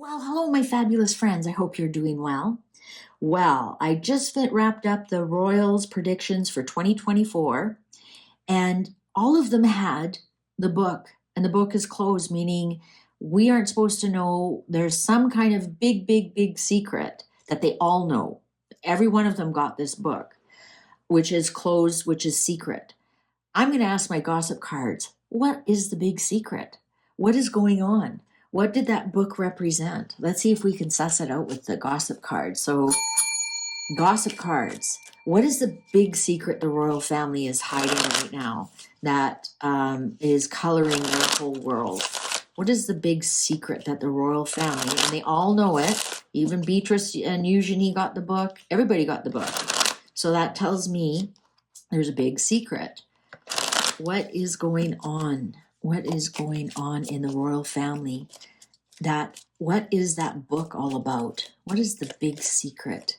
Well, hello, my fabulous friends. I hope you're doing well. Well, I just wrapped up the Royals predictions for 2024, and all of them had the book, and the book is closed, meaning we aren't supposed to know. There's some kind of big, big, big secret that they all know. Every one of them got this book, which is closed, which is secret. I'm going to ask my gossip cards, what is the big secret? What is going on? What did that book represent? Let's see if we can suss it out with the gossip cards. So, gossip cards. What is the big secret the royal family is hiding right now that is coloring their whole world? What is the big secret that the royal family, and they all know it, even Beatrice and Eugenie got the book, everybody got the book. So that tells me there's a big secret. What is going on? What is going on in the royal family? What is that book all about? What is the big secret?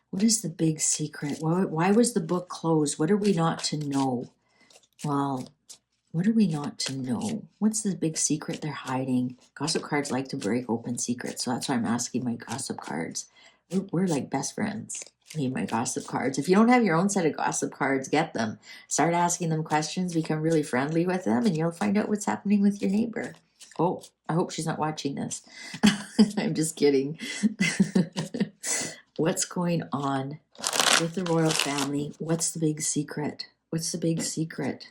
What is the big secret? Why was the book closed? What are we not to know? Well, what are we not to know? What's the big secret they're hiding? Gossip cards like to break open secrets, so that's why I'm asking my gossip cards. We're like best friends. Me and my gossip cards. If you don't have your own set of gossip cards, get them. Start asking them questions, become really friendly with them, and you'll find out what's happening with your neighbor. Oh, I hope she's not watching this. I'm just kidding. What's going on with the royal family? What's the big secret? What's the big secret?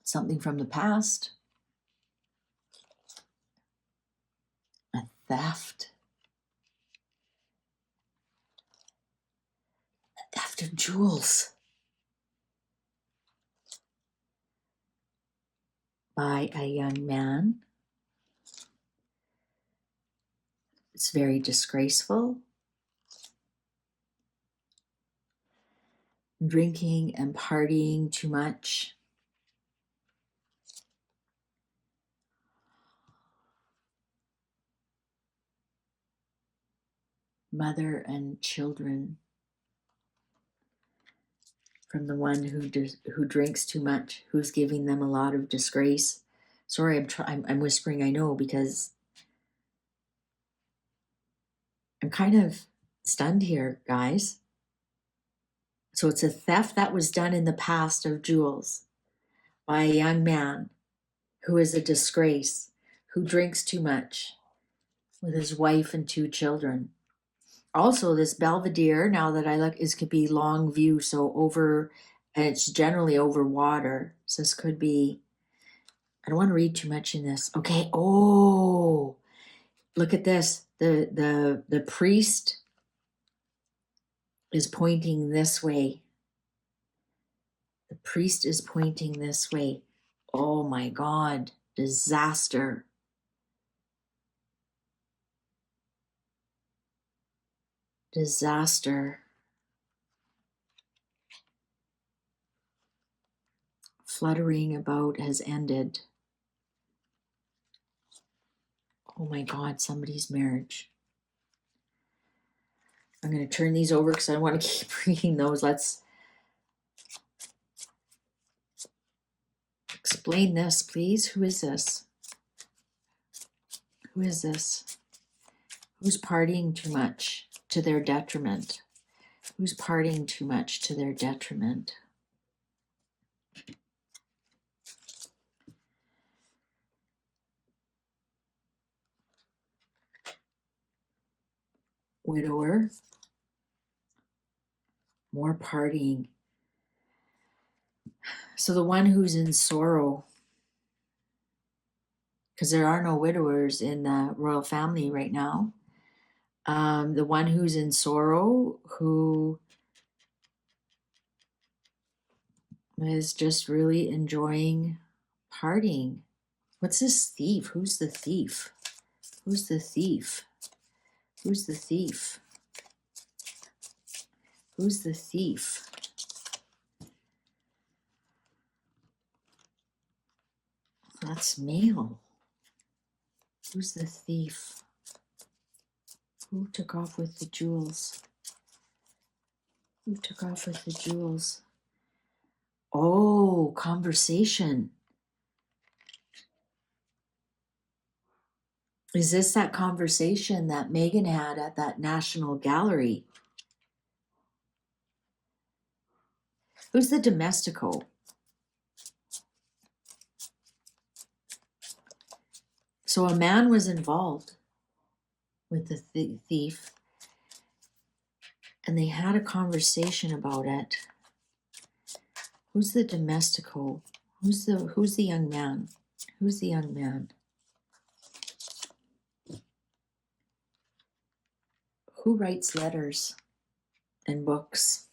Something from the past? A theft? A theft of jewels by a young man. It's very disgraceful. Drinking and partying too much. Mother and children from the one who drinks too much, who's giving them a lot of disgrace. Sorry, I'm whispering, I know, because I'm kind of stunned here, guys. So it's a theft that was done in the past of jewels by a young man who is a disgrace, who drinks too much with his wife and 2 children. Also, this Belvedere, now that I look, could be long view, so over, and it's generally over water. So this could be, I don't want to read too much in this. Okay, oh, look at this. The priest is pointing this way. The priest is pointing this way. Oh my God, disaster. Disaster. Fluttering about has ended. Oh my God, somebody's marriage. I'm going to turn these over because I want to keep reading those. Let's explain this, please. Who is this? Who is this? Who's partying too much to their detriment? Who's partying too much to their detriment? Widower. More partying. So the one who's in sorrow, because there are no widowers in the royal family right now. The one who's in sorrow, who is just really enjoying partying. What's this thief? Who's the thief? Who's the thief? Who's the thief? Who's the thief? That's male. Who's the thief? Who took off with the jewels? Who took off with the jewels? Oh, conversation. Is this that conversation that Megan had at that National Gallery? Who's the domestico? So a man was involved with the thief, and they had a conversation about it. Who's the domestico? Who's the young man? Who's the young man? Who writes letters and books?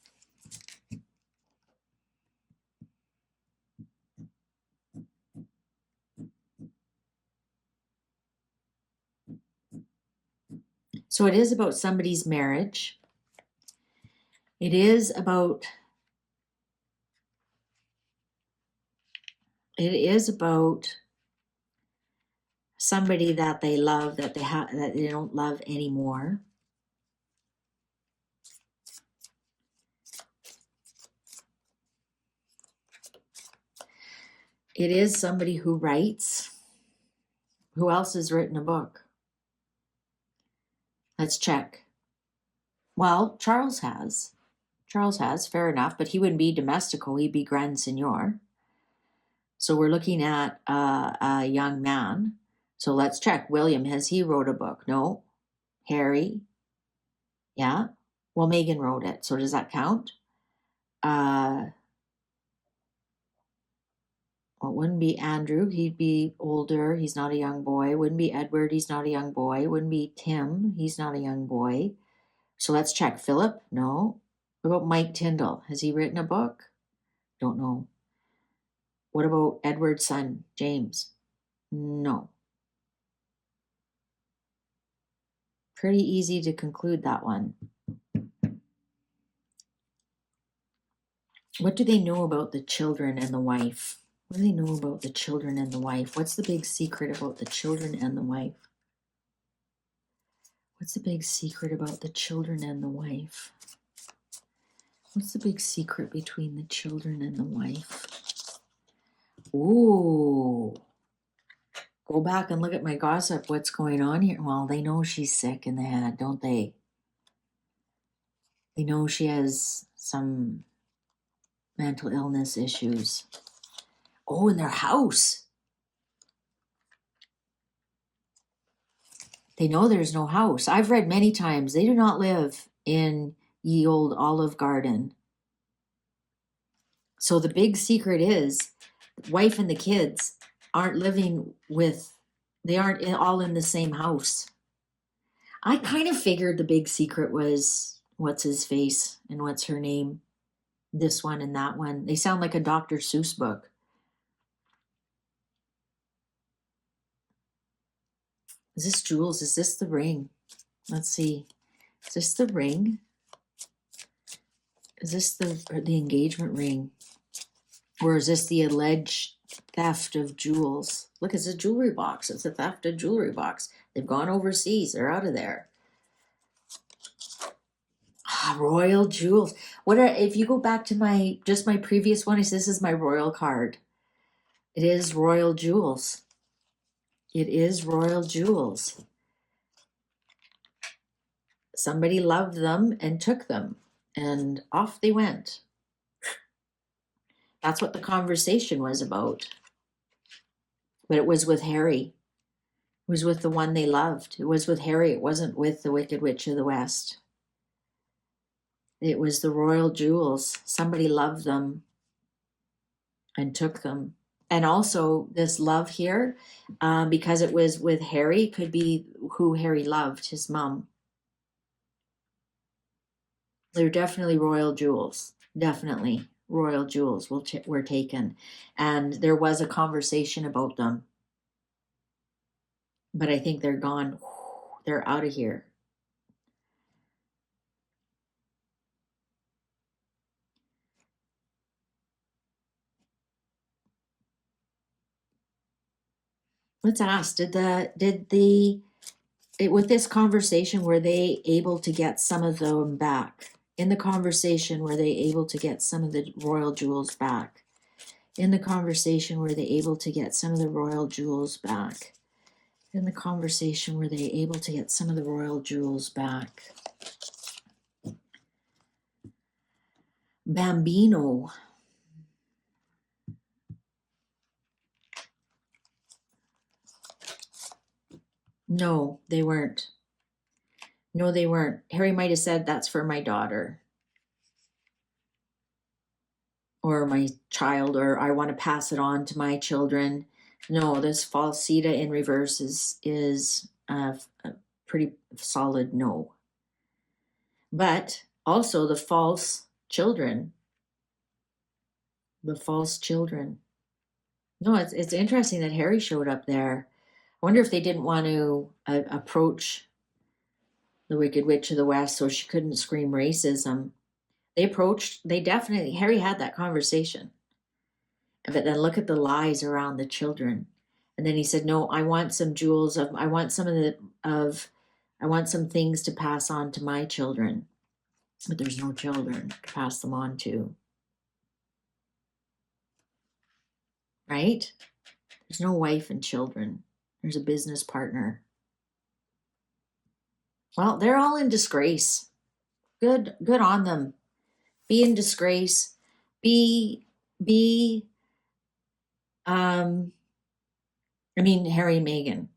So it is about somebody's marriage. It is about somebody that they love that they don't love anymore. It is somebody who writes. Who else has written a book? Let's check. Well, Charles has. Fair enough, but he wouldn't be domestico, he'd be grand seigneur. So we're looking at a young man. So let's check. William, has he wrote a book? No. Harry? Yeah. Well, Megan wrote it. So does that count? Well, it wouldn't be Andrew. He'd be older. He's not a young boy. Wouldn't be Edward. He's not a young boy. Wouldn't be Tim. He's not a young boy. So let's check. Philip? No. What about Mike Tyndall? Has he written a book? Don't know. What about Edward's son, James? No. Pretty easy to conclude that one. What do they know about the children and the wife? What do they know about the children and the wife? What's the big secret about the children and the wife? What's the big secret about the children and the wife? What's the big secret between the children and the wife? Ooh. Go back and look at my gossip. What's going on here? Well, they know she's sick in the head, don't they? They know she has some mental illness issues. Oh, in their house. They know there's no house. I've read many times they do not live in ye old Olive Garden. So the big secret is the wife and the kids aren't living with, they aren't all in the same house. I kind of figured the big secret was what's his face and what's her name. This one and that one. They sound like a Dr. Seuss book. Is this Jules? Is this the ring? Let's see. Is this the ring? Is this the engagement ring? Or is this the alleged theft of jewels? Look, it's a jewelry box. It's a theft of jewelry box. They've gone overseas. They're out of there. Royal jewels. If you go back to my previous one, this is my royal card. It is royal jewels. It is royal jewels. Somebody loved them and took them, and off they went. That's what the conversation was about. But it was with Harry. It was with the one they loved. It was with Harry. It wasn't with the Wicked Witch of the West. It was the royal jewels. Somebody loved them and took them. And also this love here, because it was with Harry, could be who Harry loved, his mom. They're definitely royal jewels. Definitely royal jewels were taken. And there was a conversation about them. But I think they're gone. They're out of here. Let's ask, with this conversation, were they able to get some of them back? In the conversation, were they able to get some of the royal jewels back? In the conversation, were they able to get some of the royal jewels back? In the conversation, were they able to get some of the royal jewels back? Bambino. No, they weren't. No, they weren't. Harry might have said, that's for my daughter or my child, or I want to pass it on to my children. No, this falsita in reverse is a pretty solid no. But also the false children. The false children. No, it's interesting that Harry showed up there. I wonder if they didn't want to approach the Wicked Witch of the West so she couldn't scream racism. Harry had that conversation. But then look at the lies around the children. And then he said, no, I want some jewels I want some things to pass on to my children. But there's no children to pass them on to. Right? There's no wife and children. There's a business partner. Well, they're all in disgrace. Good on them. Be in disgrace. Harry and Meghan,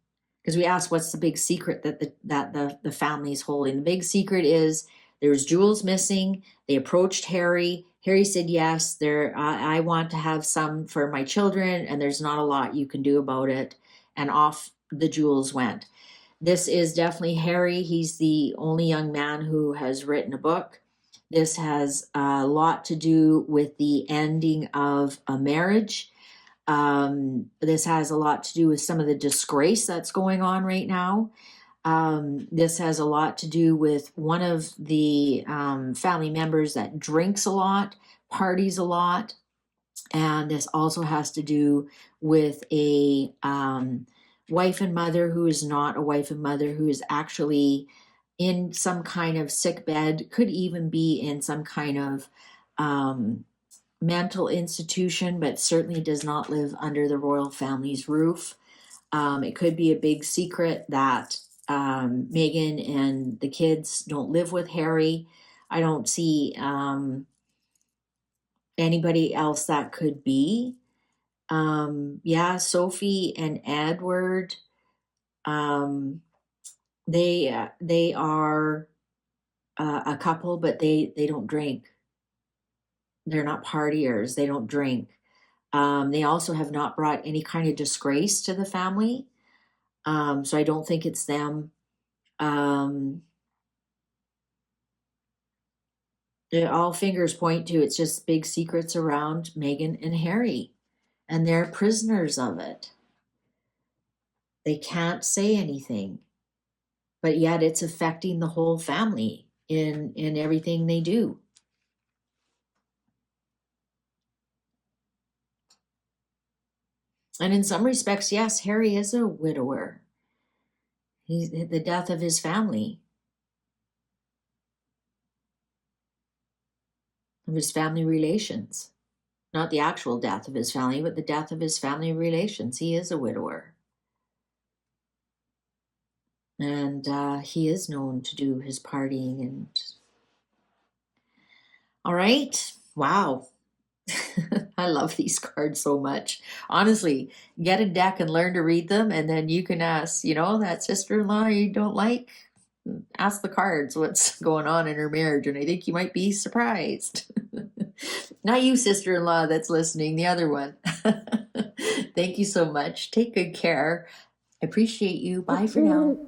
because we asked what's the big secret that the family's holding. The big secret is there's jewels missing. They approached Harry. Harry said, yes, I want to have some for my children, and there's not a lot you can do about it. And off the jewels went. This is definitely Harry. He's the only young man who has written a book. This has a lot to do with the ending of a marriage. This has a lot to do with some of the disgrace that's going on right now. This has a lot to do with one of the family members that drinks a lot, parties a lot. And this also has to do with a wife and mother who is not a wife and mother, who is actually in some kind of sick bed, could even be in some kind of mental institution, but certainly does not live under the royal family's roof. It could be a big secret that Meghan and the kids don't live with Harry. I don't see anybody else that could be. Sophie and Edward, they are a couple, but they don't drink. They're not partiers. They don't drink. They also have not brought any kind of disgrace to the family. So I don't think it's them. All fingers point to it's just big secrets around Meghan and Harry, and they're prisoners of it. They can't say anything, but yet it's affecting the whole family in everything they do. And in some respects, yes, Harry is a widower. He's the death of his family. Of his family relations. Not the actual death of his family, but the death of his family relations. He is a widower. And he is known to do his partying and... All right. Wow. I love these cards so much. Honestly, get a deck and learn to read them, and then you can ask, that sister-in-law you don't like, ask the cards what's going on in her marriage, and I think you might be surprised. Not you, sister-in-law, that's listening, the other one. Thank you so much. Take good care. I appreciate you. Bye for now.